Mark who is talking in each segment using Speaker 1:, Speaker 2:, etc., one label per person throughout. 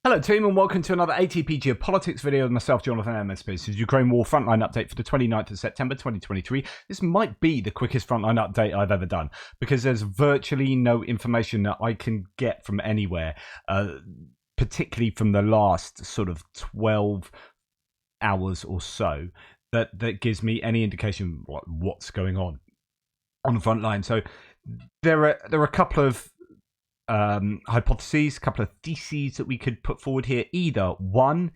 Speaker 1: Hello team and welcome to another ATP Geopolitics video with myself, Jonathan MSP. This is Ukraine War Frontline Update for the 29th of September 2023. This might be the quickest Frontline update I've ever done because there's virtually no information that I can get from anywhere, particularly from the last sort of 12 hours or so that gives me any indication what's going on the front line. So there are a couple of hypotheses, a couple of theses that we could put forward here. Either one,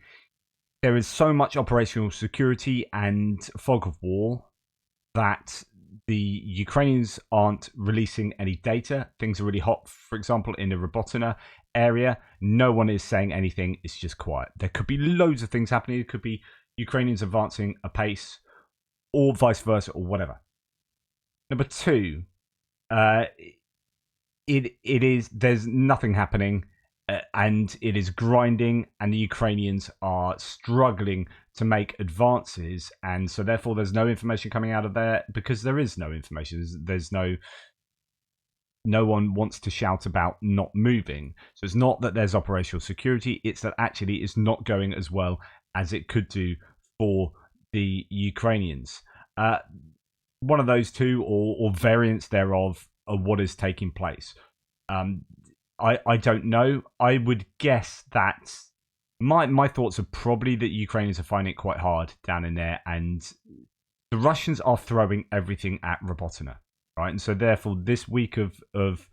Speaker 1: there is so much operational security and fog of war that the Ukrainians aren't releasing any data. Things are really hot, for example, in the Robotina area. No one is saying anything. It's just quiet. There could be loads of things happening. It could be Ukrainians advancing apace or vice versa or whatever. Number two, there's nothing happening and it is grinding, and the Ukrainians are struggling to make advances, and so therefore there's no information coming out of there because there is no information. There's no one wants to shout about not moving. So it's not that there's operational security, it's that actually it's not going as well as it could do for the Ukrainians. One of those two or variants thereof of what is taking place. I don't know. I would guess that my thoughts are probably that Ukrainians are finding it quite hard down in there, and the Russians are throwing everything at Robotina, right? And so therefore this week of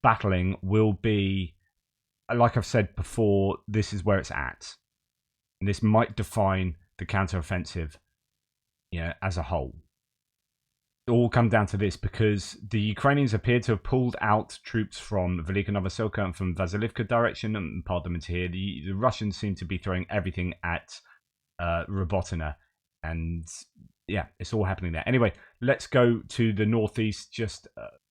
Speaker 1: battling will be, like I've said before, this is where it's at. And this might define the counteroffensive, as a whole. It all come down to this because the Ukrainians appear to have pulled out troops from Velika Novosilka and from Vasilivka direction and piled them into here. The Russians seem to be throwing everything at Robotina, and yeah, it's all happening there. Anyway, let's go to the northeast just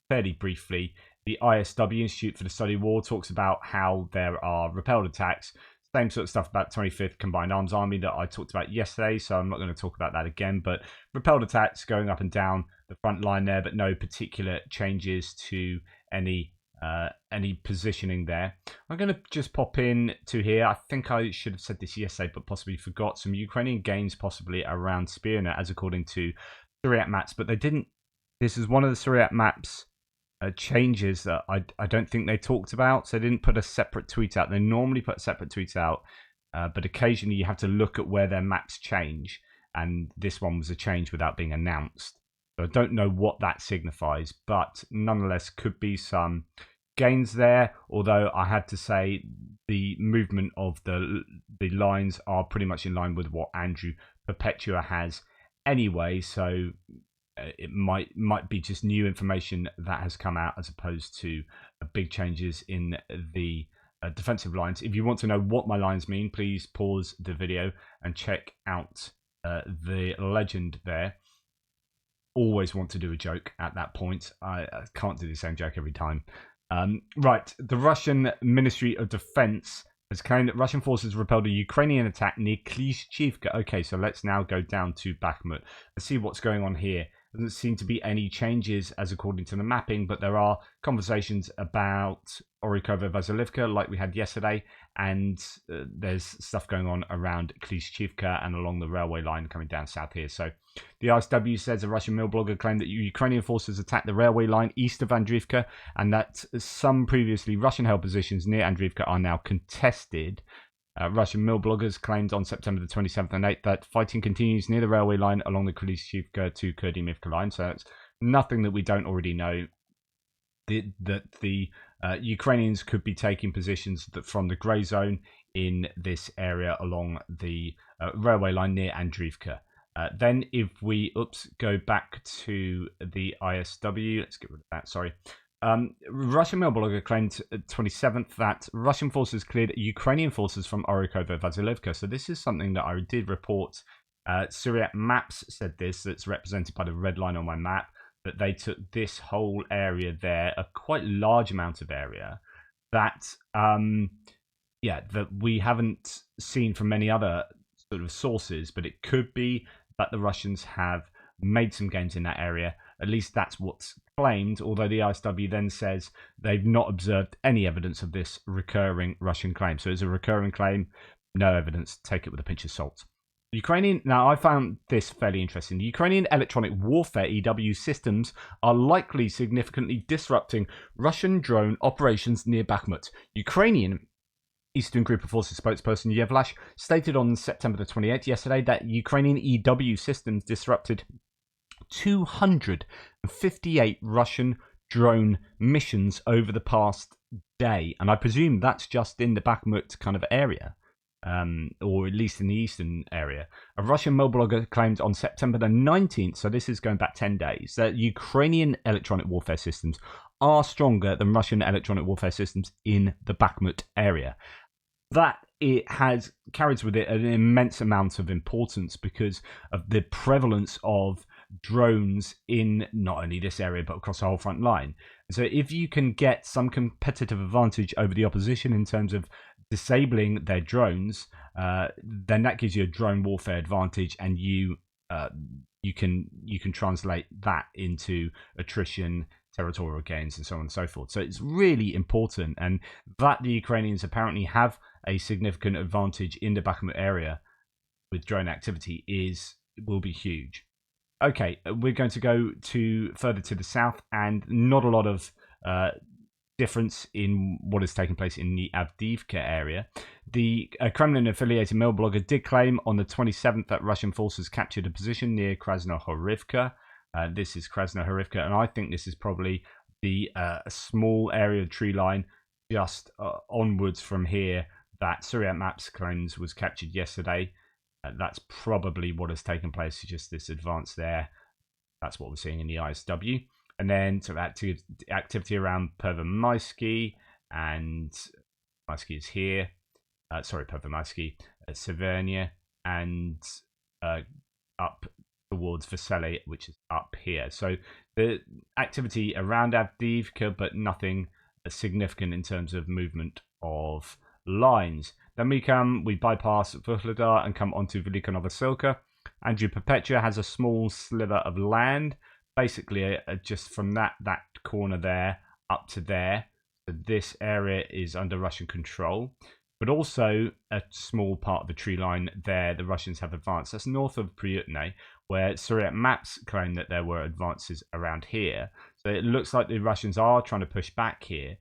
Speaker 1: fairly briefly. The ISW, Institute for the Study of War, talks about how there are repelled attacks. Same sort of stuff about 25th Combined Arms Army that I talked about yesterday, so I'm not going to talk about that again, but repelled attacks going up and down the front line there, but no particular changes to any positioning there. I'm going to just pop in to here. I think I should have said this yesterday, but possibly forgot. Some Ukrainian gains possibly around Spirna, as according to Syriac maps, but they didn't. This is one of the Syriac maps changes that I don't think they talked about, so they didn't put a separate tweet out. They normally put separate tweets out, but occasionally you have to look at where their maps change, and this one was a change without being announced. So I don't know what that signifies, but nonetheless could be some gains there, although I had to say the movement of the lines are pretty much in line with what Andrew Perpetua has anyway, so it might be just new information that has come out as opposed to big changes in the defensive lines. If you want to know what my lines mean, please pause the video and check out the legend there. Always want to do a joke at that point. I can't do the same joke every time. Right, the Russian Ministry of Defense has claimed that Russian forces repelled a Ukrainian attack near Klishchivka. Okay, so let's now go down to Bakhmut and see what's going on here. Doesn't seem to be any changes as according to the mapping, but there are conversations about Orikova Vasilivka like we had yesterday, and there's stuff going on around Klishchivka and along the railway line coming down south here. So the ISW says a Russian mill blogger claimed that Ukrainian forces attacked the railway line east of Avdiivka, and that some previously Russian-held positions near Avdiivka are now contested. Russian mill bloggers claimed on September the 27th and 8th that fighting continues near the railway line along the Klishchivka to Dnipro line. So it's nothing that we don't already know. That the Ukrainians could be taking positions from the grey zone in this area along the railway line near Avdiivka. Then if we go back to the ISW, let's get rid of that, sorry. Russian mail blogger claimed 27th that Russian forces cleared Ukrainian forces from Orikova Vasilivka. So this is something that I did report. Syriac Maps said this, that's represented by the red line on my map, that they took this whole area there, a quite large amount of area, that that we haven't seen from many other sort of sources, but it could be that the Russians have made some gains in that area. At least that's what's claimed, although the ISW then says they've not observed any evidence of this recurring Russian claim. So it's a recurring claim, no evidence, take it with a pinch of salt. Now I found this fairly interesting. The Ukrainian electronic warfare EW systems are likely significantly disrupting Russian drone operations near Bakhmut. Ukrainian Eastern Group of Forces spokesperson Yevlash stated on September the 28th yesterday that Ukrainian EW systems disrupted 258 Russian drone missions over the past day. And I presume that's just in the Bakhmut kind of area. Or at least in the eastern area. A Russian mobile blogger claimed on September the 19th, so this is going back 10 days, that Ukrainian electronic warfare systems are stronger than Russian electronic warfare systems in the Bakhmut area. That it carries with it an immense amount of importance because of the prevalence of drones in not only this area but across the whole front line. So if you can get some competitive advantage over the opposition in terms of disabling their drones, then that gives you a drone warfare advantage, and you can translate that into attrition, territorial gains, and so on and so forth. So it's really important, and that the Ukrainians apparently have a significant advantage in the Bakhmut area with drone activity will be huge. Okay, we're going to go further to the south, and not a lot of difference in what is taking place in the Avdiivka area. The Kremlin-affiliated mail blogger did claim on the 27th that Russian forces captured a position near Krasnohorivka. This is Krasnohorivka, and I think this is probably the small area of tree line just onwards from here that Syriac Maps claims was captured yesterday. That's probably what has taken place, just this advance there. That's what we're seeing in the ISW. And then sort of activity around Pervomaisky, and Maisky is here. Pervomaisky, Severnia, and up towards Vesely, which is up here. So the activity around Avdiivka, but nothing significant in terms of movement of lines. Then we bypass Vuhledar and come onto Velika Novosilka. Andrew Perpetua has a small sliver of land, basically just from that corner there up to there. So this area is under Russian control, but also a small part of the tree line there the Russians have advanced. That's north of Priutne, where Syriac Maps claim that there were advances around here. So it looks like the Russians are trying to push back here.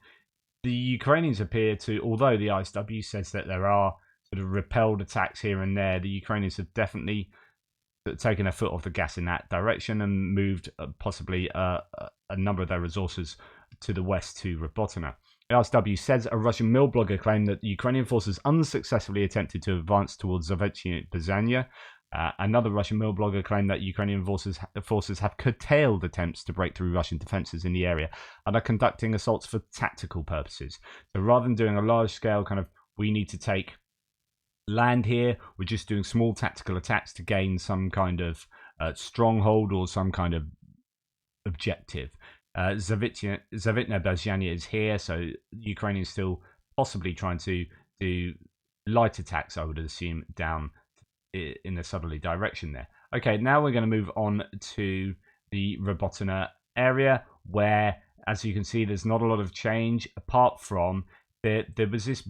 Speaker 1: The Ukrainians appear to, although the ISW says that there are sort of repelled attacks here and there, the Ukrainians have definitely taken their foot off the gas in that direction and moved possibly a number of their resources to the west to Robotina. The ISW says a Russian mill blogger claimed that the Ukrainian forces unsuccessfully attempted to advance towards Zavetsy and Bazania. Another Russian mill blogger claimed that Ukrainian forces have curtailed attempts to break through Russian defenses in the area and are conducting assaults for tactical purposes. So rather than doing a large-scale kind of, we need to take land here, we're just doing small tactical attacks to gain some kind of stronghold or some kind of objective. Zavitna Bazhania is here, so Ukraine is still possibly trying to do light attacks, I would assume, down in a southerly direction there. Okay, now we're going to move on to the Robotina area, where, as you can see, there's not a lot of change, apart from there was this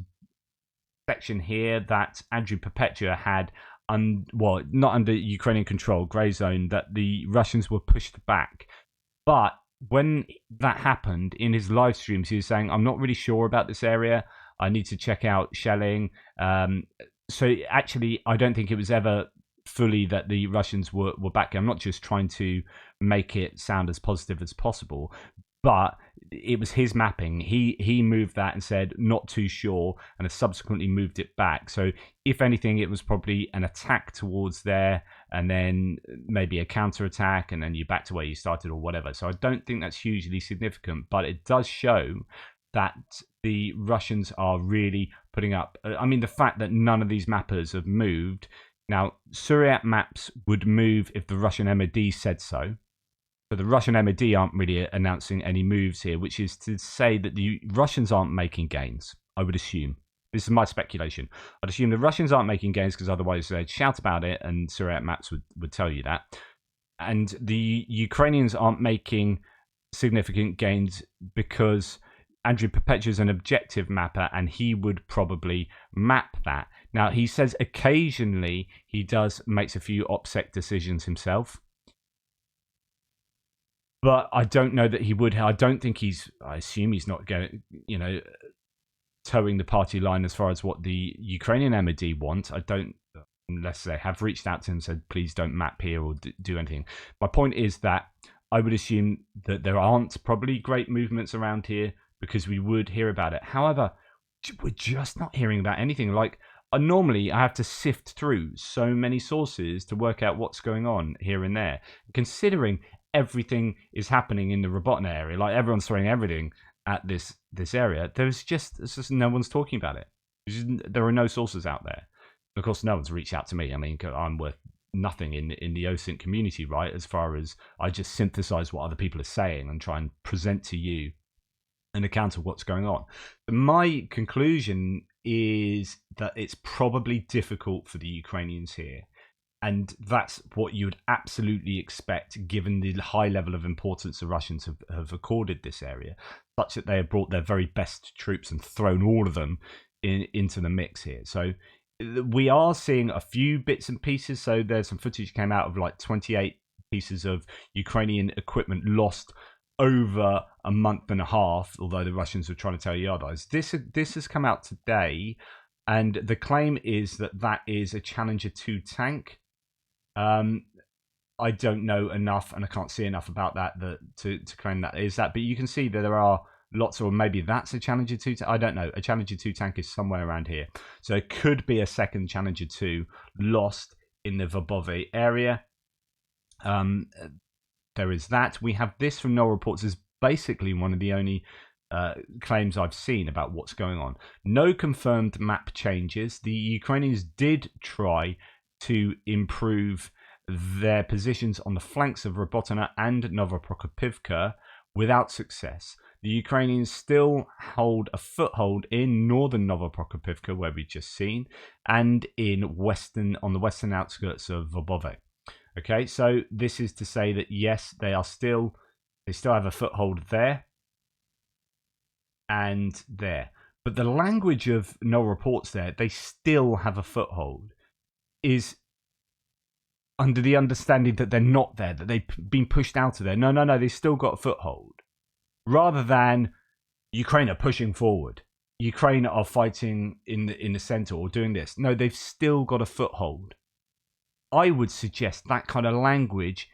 Speaker 1: section here that Andrew Perpetua had, not under Ukrainian control, grey zone, that the Russians were pushed back. But when that happened, in his live streams, he was saying, I'm not really sure about this area. I need to check out shelling. So actually, I don't think it was ever fully that the Russians were back. I'm not just trying to make it sound as positive as possible, but it was his mapping. He moved that and said, not too sure, and has subsequently moved it back. So if anything, it was probably an attack towards there, and then maybe a counterattack, and then you're back to where you started or whatever. So I don't think that's hugely significant, but it does show that the Russians are really putting up. I mean, the fact that none of these mappers have moved. Now, Syriac Maps would move if the Russian MOD said so. But the Russian MOD aren't really announcing any moves here, which is to say that the Russians aren't making gains, I would assume. This is my speculation. I'd assume the Russians aren't making gains because otherwise they'd shout about it, and Syriac Maps would tell you that. And the Ukrainians aren't making significant gains because Andrew Perpetua is an objective mapper and he would probably map that. Now, he says occasionally he makes a few OPSEC decisions himself, but I don't know that he would. I don't think I assume he's not going, towing the party line as far as what the Ukrainian MOD want. I don't, unless they have reached out to him and said, please don't map here or do anything. My point is that I would assume that there aren't probably great movements around here because we would hear about it. However, we're just not hearing about anything. Like, normally I have to sift through so many sources to work out what's going on here and there. Considering everything is happening in the Robotina area, like everyone's throwing everything at this area, there's just no one's talking about it. There are no sources out there. Of course, no one's reached out to me. I mean, I'm worth nothing in the OSINT community, right? As far as I just synthesize what other people are saying and try and present to you an account of what's going on. But my conclusion is that it's probably difficult for the Ukrainians here. And that's what you would absolutely expect, given the high level of importance the Russians have accorded this area, such that they have brought their very best troops and thrown all of them into the mix here. So we are seeing a few bits and pieces. So there's some footage came out of like 28 pieces of Ukrainian equipment lost over a month and a half, although the Russians were trying to tell you otherwise. This has come out today, and the claim is that is a Challenger 2 tank. I don't know enough, and I can't see enough about that to claim that is that. But you can see that there are lots, or maybe that's a Challenger 2. I don't know. A Challenger 2 tank is somewhere around here, so it could be a second Challenger 2 lost in the Vremivka area. There is that. We have this from Null Reports is basically one of the only claims I've seen about what's going on. No confirmed map changes. The Ukrainians did try to improve their positions on the flanks of Robotina and Novoprokopivka without success. The Ukrainians still hold a foothold in northern Novoprokopivka, where we've just seen, and on the western outskirts of Vremivka. Okay, so this is to say that yes, they still have a foothold there and there. But the language of no reports there, they still have a foothold, is under the understanding that they're not there, that they've been pushed out of there. No, they've still got a foothold. Rather than Ukraine are pushing forward, Ukraine are fighting in the center or doing this. No, they've still got a foothold. I would suggest that kind of language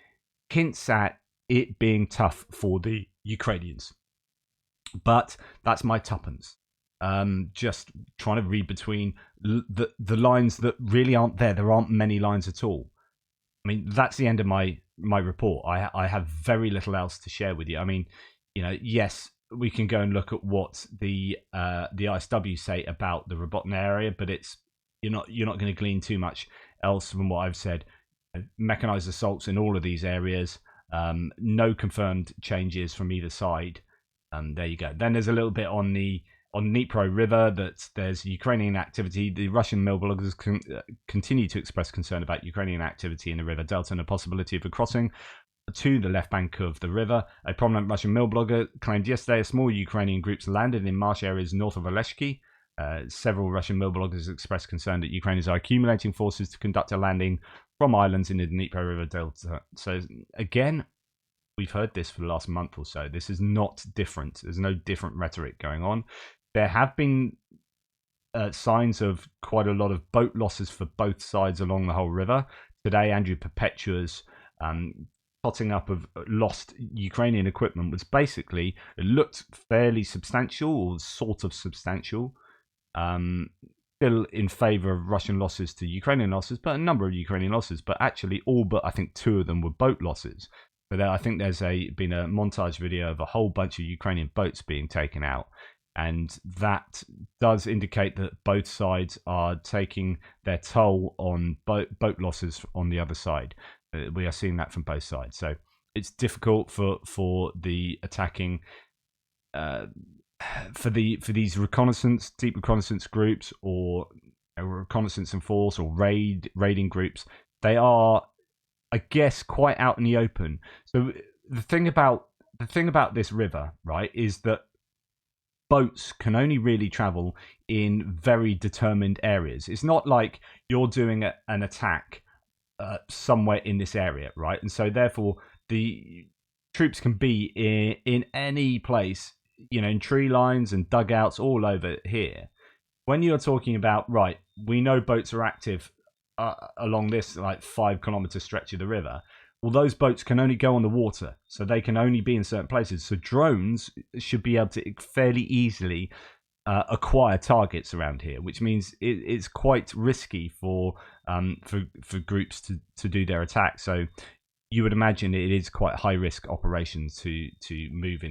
Speaker 1: hints at it being tough for the Ukrainians. But that's my tuppence. Just trying to read between the lines that really aren't there. There aren't many lines at all. I mean, that's the end of my report. I have very little else to share with you. I mean, yes, we can go and look at what the ISW say about the Robotina area, but you're not going to glean too much else from what I've said. Mechanized assaults in all of these areas. No confirmed changes from either side. There you go. Then there's a little bit on Dnipro River that there's Ukrainian activity. The Russian mill bloggers continue to express concern about Ukrainian activity in the river delta and the possibility of a crossing to the left bank of the river. A prominent Russian mill blogger claimed yesterday a small Ukrainian groups landed in marsh areas north of Oleshki. Several Russian mill bloggers expressed concern that Ukrainians are accumulating forces to conduct a landing from islands in the Dnipro River delta. So again, we've heard this for the last month or so. This is not different. There's no different rhetoric going on. There have been signs of quite a lot of boat losses for both sides along the whole river. Today, Andrew Perpetua's potting up of lost Ukrainian equipment was basically, it looked fairly substantial, or sort of substantial. Still in favor of Russian losses to Ukrainian losses, but a number of Ukrainian losses, but actually all but I think 2 of them were boat losses. But I think there's been a montage video of a whole bunch of Ukrainian boats being taken out, and that does indicate that both sides are taking their toll on boat losses on the other side. We are seeing that from both sides, so it's difficult for the attacking for these deep reconnaissance groups, or reconnaissance and force, or raiding groups. They are, I guess, quite out in the open. So the thing about the thing about this river, right, is that boats can only really travel in very determined areas. It's not like you're doing an attack somewhere in this area, right? And so therefore the troops can be in any place, in tree lines and dugouts all over here. When you're talking about, right, we know boats are active along this like 5 kilometer stretch of the river. Well, those boats can only go on the water, so they can only be in certain places. So drones should be able to fairly easily acquire targets around here, which means it's quite risky for groups to do their attack. So you would imagine it is quite high risk operations to move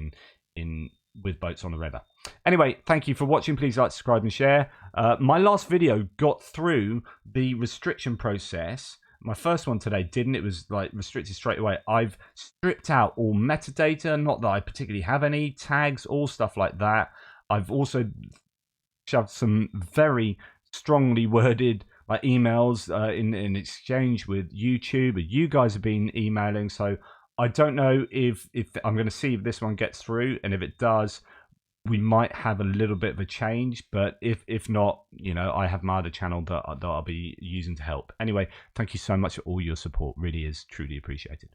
Speaker 1: in with boats on the river. Anyway, thank you for watching. Please like, subscribe, and share. My last video got through the restriction process. My first one today didn't. It was like restricted straight away. I've stripped out all metadata, not that I particularly have any tags, all stuff like that. I've also shoved some very strongly worded like emails in exchange with YouTube. You guys have been emailing, so I don't know if I'm going to see if this one gets through, and if it does, we might have a little bit of a change. But if not, I have my other channel that I'll be using to help. Anyway, thank you so much for all your support. Really is truly appreciated.